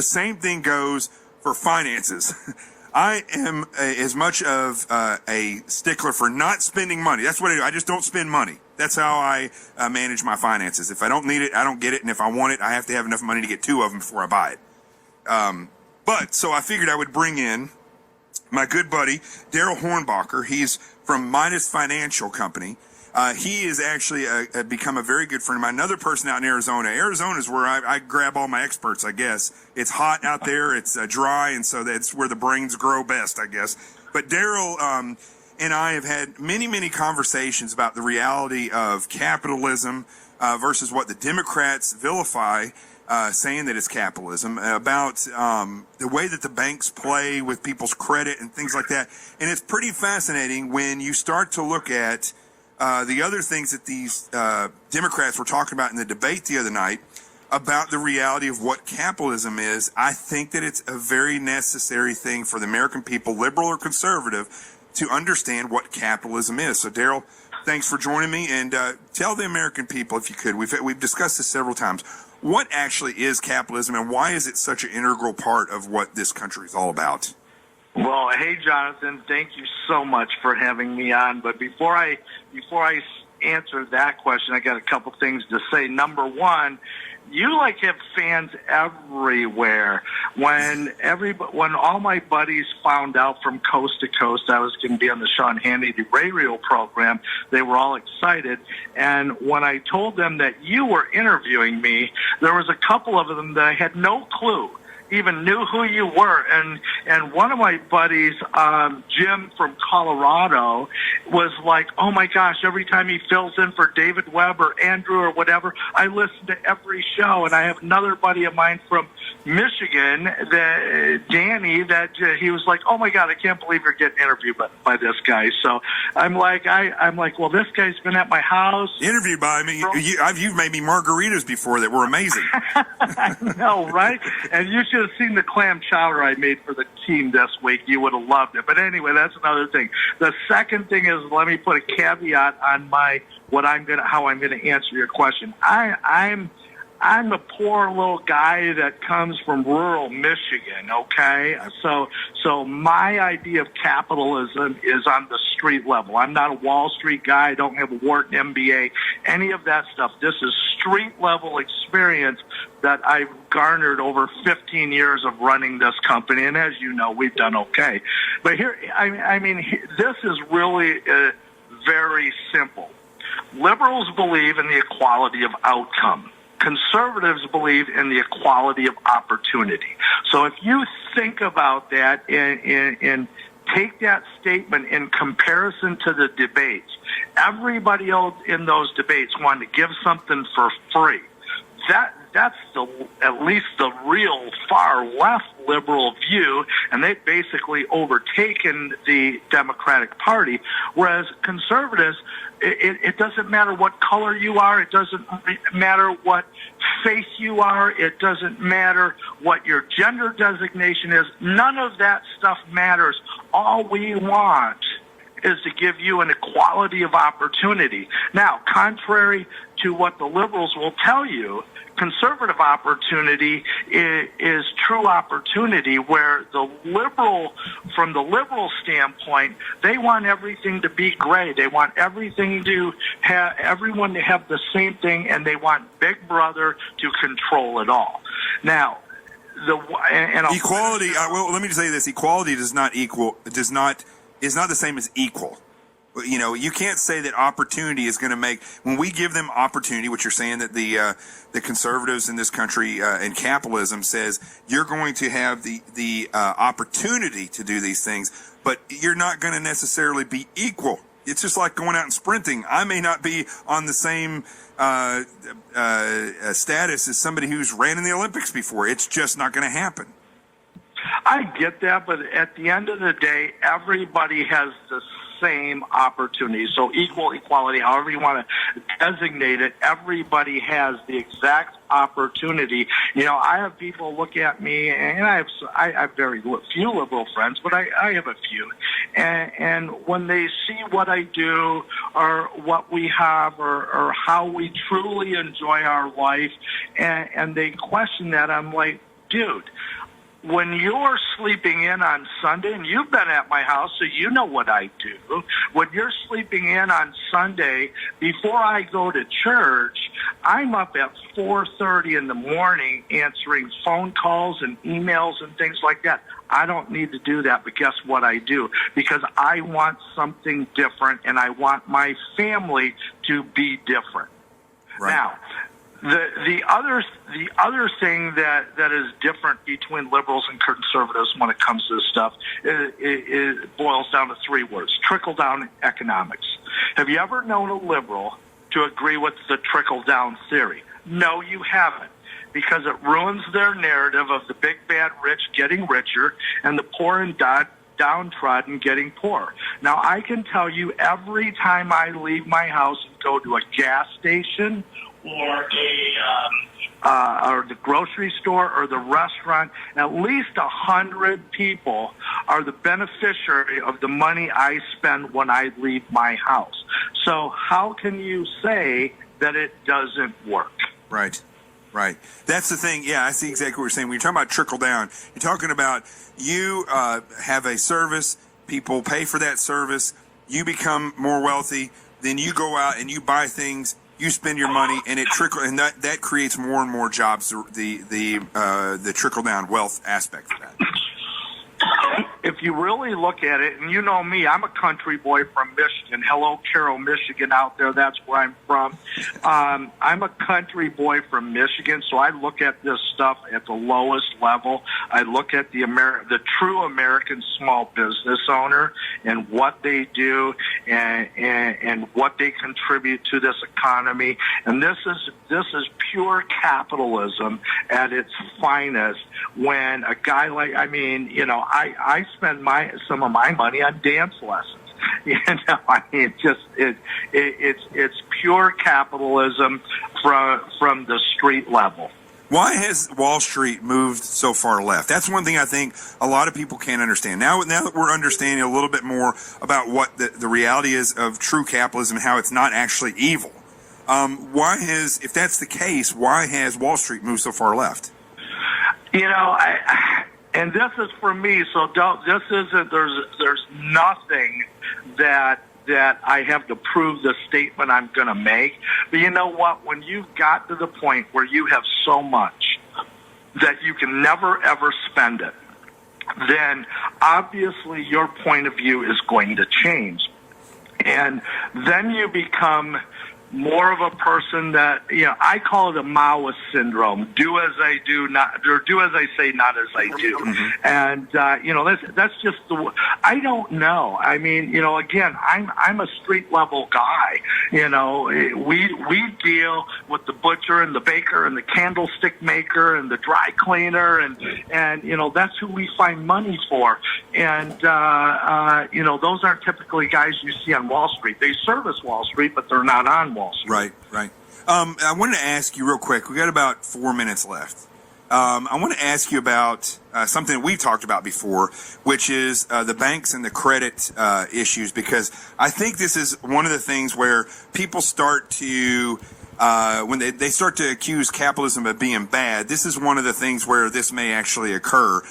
The same thing goes for finances. I am as much of a stickler for not spending money. That's what I do. I just don't spend money. That's how I manage my finances. If I don't need it, I don't get it. And if I want it, I have to have enough money to get 2 of them before I buy it. So I figured I would bring in my good buddy, Darrell Hornbacher. He's from Midas Financial Company. He is actually become a very good friend of mine. Another person out in Arizona. Arizona is where I grab all my experts, I guess. It's hot out there. It's dry, and so that's where the brains grow best, I guess. But Darrell and I have had many, many conversations about the reality of capitalism versus what the Democrats vilify, saying that it's capitalism, about the way that the banks play with people's credit and things like that. And it's pretty fascinating when you start to look at the other things that these Democrats were talking about in the debate the other night about the reality of what capitalism is. I think that it's a very necessary thing for the American people, liberal or conservative, to understand what capitalism is. So, Darrell, thanks for joining me, and tell the American people, if you could, we've discussed this several times, what actually is capitalism and why is it such an integral part of what this country is all about? Well, hey, Jonathan, thank you so much for having me on. But before I answer that question, I got a couple things to say. Number one, you have fans everywhere. When all my buddies found out from coast to coast I was going to be on the Hannity radio program, they were all excited. And when I told them that you were interviewing me, there was a couple of them that I had no clue even knew who you were. And one of my buddies, Jim from Colorado, was like, oh my gosh, every time he fills in for David Webb or Andrew or whatever, I listen to every show. And I have another buddy of mine from Michigan, Danny, that he was like, oh my God, I can't believe you're getting interviewed by this guy. So I'm like, well, this guy's been at my house. Interviewed by me. You've made me margaritas before that were amazing. I know, right? And you should have seen the clam chowder I made for the team this week. You would have loved it. But anyway, that's another thing. The second thing is, let me put a caveat on how I'm gonna answer your question. I'm a poor little guy that comes from rural Michigan, okay? So my idea of capitalism is on the street level. I'm not a Wall Street guy. I don't have a Wharton MBA, any of that stuff. This is street level experience that I've garnered over 15 years of running this company. And as you know, we've done okay. But here, this is really very simple. Liberals believe in the equality of outcome. Conservatives believe in the equality of opportunity. So if you think about that and take that statement in comparison to the debates, everybody else in those debates wanted to give something for free. That's at least the real far left liberal view, and they've basically overtaken the Democratic Party, whereas conservatives, it doesn't matter what color you are, it doesn't matter what faith you are, it doesn't matter what your gender designation is, none of that stuff matters. All we want is to give you an equality of opportunity. Now, contrary to what the liberals will tell you, conservative opportunity is true opportunity, where from the liberal standpoint, they want everything to be gray. They want everyone to have the same thing, and they want Big Brother to control it all. Now, equality. Well, let me just say this: equality is not the same as equal. You know, you can't say that opportunity is going to make, when we give them opportunity, which you're saying that the conservatives in this country and capitalism says you're going to have the opportunity to do these things, but you're not going to necessarily be equal. It's just like going out and sprinting. I may not be on the same status as somebody who's ran in the Olympics before. It's just not going to happen. I get that, but at the end of the day, everybody has the same opportunity. So equality, however you want to designate it, everybody has the exact opportunity. You know, I have people look at me, and I have very few liberal friends, but I have a few. And when they see what I do or what we have or how we truly enjoy our life, and they question that, I'm like, dude, when you're sleeping in on Sunday, and you've been at my house, so you know what I do. When you're sleeping in on Sunday, before I go to church, I'm up at 4:30 in the morning answering phone calls and emails and things like that. I don't need to do that, but guess what I do? Because I want something different, and I want my family to be different. Right. Now, the other thing that is different between liberals and conservatives when it comes to this stuff it boils down to three words: trickle down economics. Have you ever known a liberal to agree with the trickle down theory? No, you haven't, because it ruins their narrative of the big bad rich getting richer and the poor and downtrodden getting poorer. Now, I can tell you, every time I leave my house and go to a gas station or or the grocery store or the restaurant, at least 100 people are the beneficiary of the money I spend when I leave my house. So how can you say that it doesn't work? Right. Right. That's the thing. Yeah, I see exactly what you're saying. When you're talking about trickle down, you're talking about you have a service, people pay for that service, you become more wealthy, then you go out and you buy things, you spend your money, and it trickle, and that creates more and more jobs. The trickle down wealth aspect of that. If you really look at it, and you know me, I'm a country boy from Michigan. Hello, Carroll, Michigan out there. That's where I'm from. I'm a country boy from Michigan, so I look at this stuff at the lowest level. I look at the true American small business owner and what they do and what they contribute to this economy. And this is pure capitalism at its finest. When a guy like, I spend some of my money on dance lessons. It's pure capitalism from the street level. Why has Wall Street moved so far left? That's one thing I think a lot of people can't understand. Now that we're understanding a little bit more about what the reality is of true capitalism and how it's not actually evil, if that's the case, why has Wall Street moved so far left? And this is for me, so there's nothing that I have to prove the statement I'm going to make. But you know what? When you've got to the point where you have so much that you can never, ever spend it, then obviously your point of view is going to change. And then you become more of a person that, I call it a Maoist syndrome. Do as I do, or do as I say, not as I do. Mm-hmm. And, that's just I don't know. Again, I'm a street level guy. We deal with the butcher and the baker and the candlestick maker and the dry cleaner and that's who we find money for. And, those aren't typically guys you see on Wall Street. They service Wall Street, but they're not on Wall Street. Right. I wanted to ask you real quick. We got about 4 minutes left. I want to ask you about something that we've talked about before, which is the banks and the credit issues, because I think this is one of the things where people start to, when they start to accuse capitalism of being bad, this is one of the things where this may actually occur.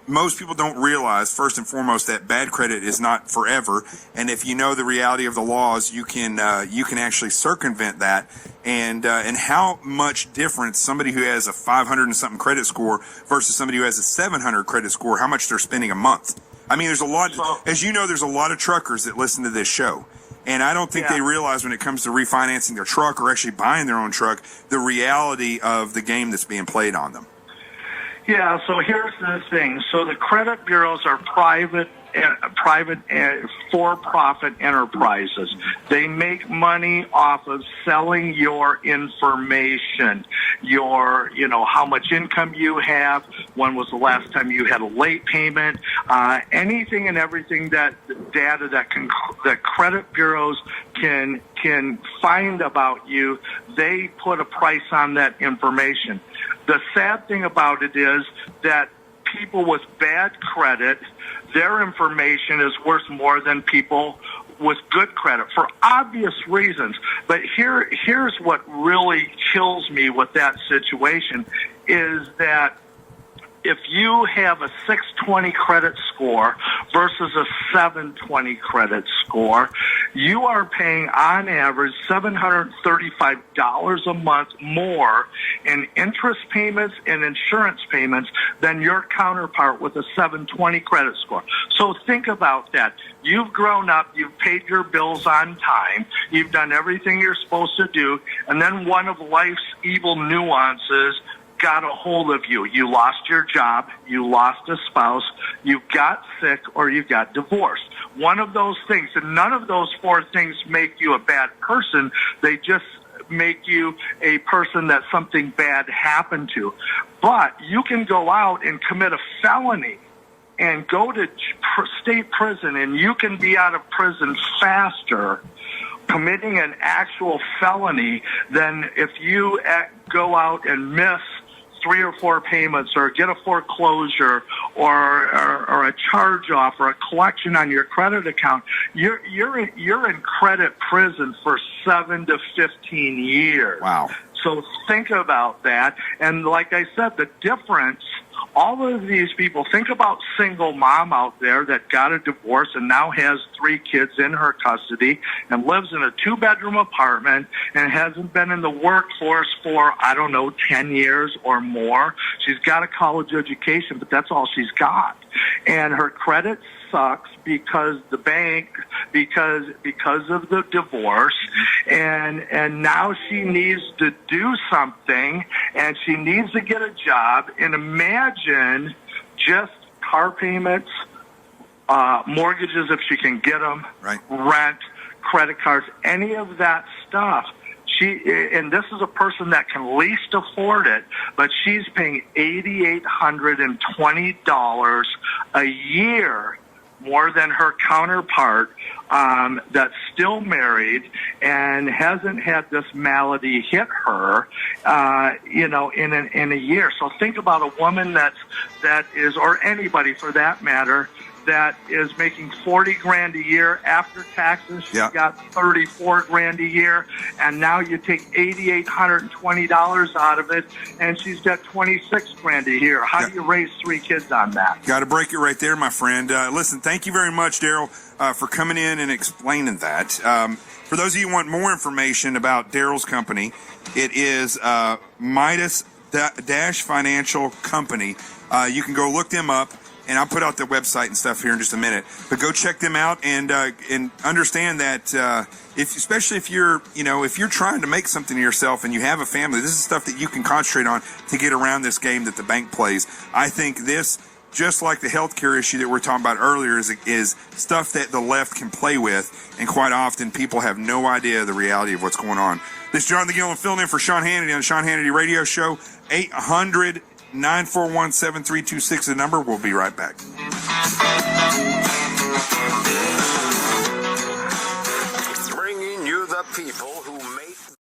Most people don't realize, first and foremost, that bad credit is not forever, and if you know the reality of the laws, you can actually circumvent that. And how much difference somebody who has a 500 and something credit score versus somebody who has a 700 credit score, how much they're spending a month. There's a lot, as you know, there's a lot of truckers that listen to this show. And I don't think they realize when it comes to refinancing their truck or actually buying their own truck, the reality of the game that's being played on them. Yeah, so here's the thing. So the credit bureaus are private for-profit enterprises. They make money off of selling your information, how much income you have, when was the last time you had a late payment, anything and everything that data that credit bureaus can find about you, they put a price on that information. The sad thing about it is that people with bad credit, their information is worth more than people with good credit for obvious reasons. But here's what really kills me with that situation is that if you have a 620 credit score versus a 720 credit score, you are paying on average $735 a month more in interest payments and insurance payments than your counterpart with a 720 credit score. So think about that. You've grown up, you've paid your bills on time, you've done everything you're supposed to do, and then one of life's evil nuances got a hold of you. You lost your job, you lost a spouse, you got sick, or you got divorced. One of those things, and none of those four things make you a bad person. They just make you a person that something bad happened to. But you can go out and commit a felony and go to state prison, and you can be out of prison faster committing an actual felony than if you go out and miss 3 or 4 payments or get a foreclosure or a charge-off or a collection on your credit account. You're in credit prison for 7 to 15 years. Wow. So think about that. And like I said, the difference, all of these people, think about single mom out there that got a divorce and now has 3 kids in her custody and lives in a 2-bedroom apartment and hasn't been in the workforce for, 10 years or more. She's got a college education, but that's all she's got. And her credit sucks because the bank, because of the divorce, and now she needs to do something, and she needs to get a job. And imagine just car payments, mortgages if she can get them, right, rent, credit cards, any of that stuff. And this is a person that can least afford it, but she's paying $8,820 a year more than her counterpart that's still married and hasn't had this malady hit her, in a year. So think about a woman that is, or anybody for that matter, that is making $40,000 a year after taxes. She's got $34,000 a year, and now you take $8,820 out of it, and she's got $26,000 a year. How do you raise 3 kids on that? Got to break it right there, my friend. Listen, thank you very much, Darrell, for coming in and explaining that. For those of you who want more information about Darrell's company, it is Midas Financial Company. You can go look them up. And I'll put out their website and stuff here in just a minute. But go check them out and understand that especially if you're trying to make something of yourself and you have a family, this is stuff that you can concentrate on to get around this game that the bank plays. I think this, just like the healthcare issue that we were talking about earlier, is stuff that the left can play with, and quite often people have no idea the reality of what's going on. This is John the Gilliam filling in for Sean Hannity on the Sean Hannity Radio Show. 800-941-7326 the number. We'll be right back.